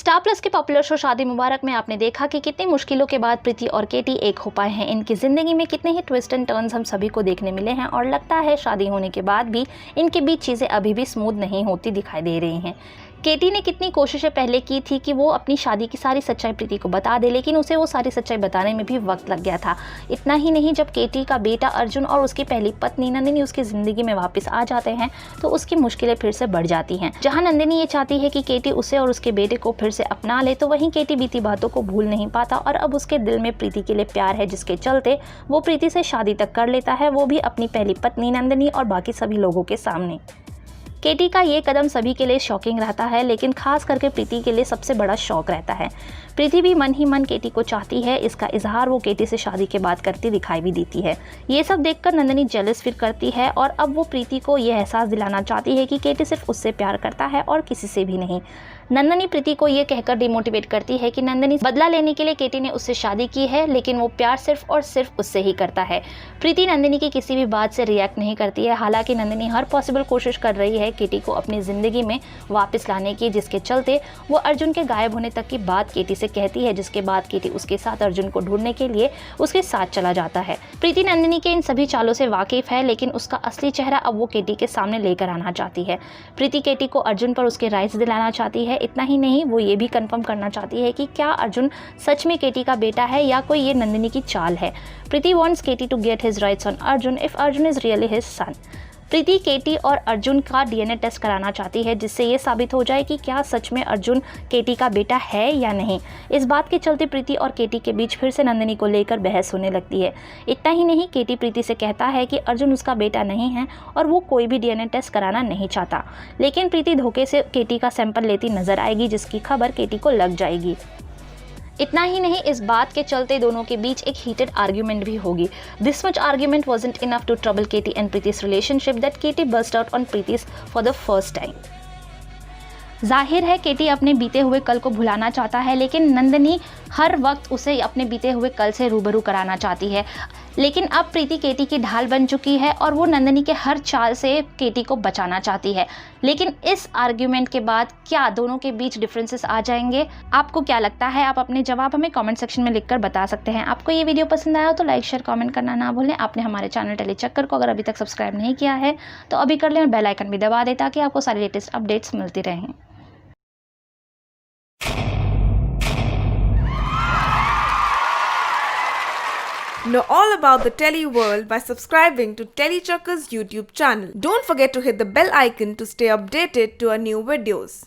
Star plus के popular show शादी मुबारक में आपने देखा कि कितनी मुश्किलों के बाद प्रीति और केटी एक हो पाए हैं। इनकी ज़िंदगी में कितने ही ट्विस्ट एंड टर्न्स हम सभी को देखने मिले हैं और लगता है शादी होने के बाद भी इनके बीच चीज़ें अभी भी स्मूथ नहीं होती दिखाई दे रही हैं। केटी ने कितनी कोशिशें पहले की थी कि वो अपनी शादी की सारी सच्चाई प्रीति को बता दे, लेकिन उसे वो सारी सच्चाई बताने में भी वक्त लग गया था। इतना ही नहीं, जब केटी का बेटा अर्जुन और उसकी पहली पत्नी नंदिनी उसकी ज़िंदगी में वापस आ जाते हैं तो उसकी मुश्किलें फिर से बढ़ जाती हैं। जहां नंदिनी ये चाहती है कि केटी उसे और उसके बेटे को फिर से अपना ले, तो वहीं केटी बीती बातों को भूल नहीं पाता और अब उसके दिल में प्रीति के लिए प्यार है, जिसके चलते वो प्रीति से शादी तक कर लेता है, वो भी अपनी पहली पत्नी नंदिनी और बाकी सभी लोगों के सामने। केटी का ये कदम सभी के लिए शॉकिंग रहता है, लेकिन खास करके प्रीति के लिए सबसे बड़ा शौक रहता है। प्रीति भी मन ही मन केटी को चाहती है, इसका इजहार वो केटी से शादी के बाद करती दिखाई भी देती है। ये सब देखकर नंदिनी जेलस फील करती है और अब वो प्रीति को ये एहसास दिलाना चाहती है कि केटी सिर्फ उससे प्यार करता है और किसी से भी नहीं। नंदिनी प्रीति को ये कहकर डिमोटिवेट करती है कि नंदिनी बदला लेने के लिए केटी ने उससे शादी की है, लेकिन वो प्यार सिर्फ और सिर्फ उससे ही करता है। प्रीति नंदिनी की किसी भी बात से रिएक्ट नहीं करती है। हालांकि नंदिनी हर पॉसिबल कोशिश कर रही है केटी को अपनी ज़िंदगी में वापस लाने की, जिसके चलते वो अर्जुन के गायब होने तक की बात केटी से कहती है, जिसके बाद केटी उसके साथ अर्जुन को ढूंढने के लिए उसके साथ चला जाता है। प्रीति नंदिनी के इन सभी चालों से वाकिफ है, लेकिन उसका असली चेहरा अब वो केटी के सामने लेकर आना चाहती है। प्रीति केटी को अर्जुन पर उसके राइट्स दिलाना चाहती है। इतना ही नहीं, वो ये भी कंफर्म करना चाहती है कि क्या अर्जुन सच में केटी का बेटा है या कोई ये नंदिनी की चाल है। Preeti wants KT to get his rights on Arjun if Arjun is really his son. Preeti KT और अर्जुन का डीएनए टेस्ट कराना चाहती है, जिससे ये साबित हो जाए कि क्या सच में अर्जुन केटी का बेटा है या नहीं। इस बात के चलते प्रीति और केटी के बीच फिर से नंदिनी को लेकर बहस होने लगती है। इतना ही नहीं, केटी प्रीति से कहता है कि अर्जुन उसका बेटा नहीं है और वो कोई भी डीएनए टेस्ट कराना नहीं चाहता, लेकिन प्रीति धोखे से केटी का सैंपल लेती नजर आएगी, जिसकी खबर केटी को लग जाएगी। इतना ही नहीं, इस बात के चलते दोनों के बीच एक हीटेड आर्ग्यूमेंट भी होगी। This much argument wasn't enough to trouble Katie and Preeti's relationship that Katie burst out on Preeti's for the first time. जाहिर है केटी अपने बीते हुए कल को भुलाना चाहता है, लेकिन नंदिनी हर वक्त उसे अपने बीते हुए कल से रूबरू कराना चाहती है। लेकिन अब प्रीति केटी की ढाल बन चुकी है और वो नंदिनी के हर चाल से केटी को बचाना चाहती है। लेकिन इस आर्ग्यूमेंट के बाद क्या दोनों के बीच डिफरेंसेस आ जाएंगे? आपको क्या लगता है? आप अपने जवाब हमें कमेंट सेक्शन में लिखकर बता सकते हैं। आपको ये वीडियो पसंद आया तो लाइक शेयर कमेंट करना ना भूलें। आपने हमारे चैनल टेली चक्कर को अगर अभी तक सब्सक्राइब नहीं किया है तो अभी कर लें और बेल आइकन भी दबा दें, ताकि आपको सारी लेटेस्ट अपडेट्स मिलती रहें। Know all about the Telly world by subscribing to Telly Chakka's YouTube channel. Don't forget to hit the bell icon to stay updated to our new videos.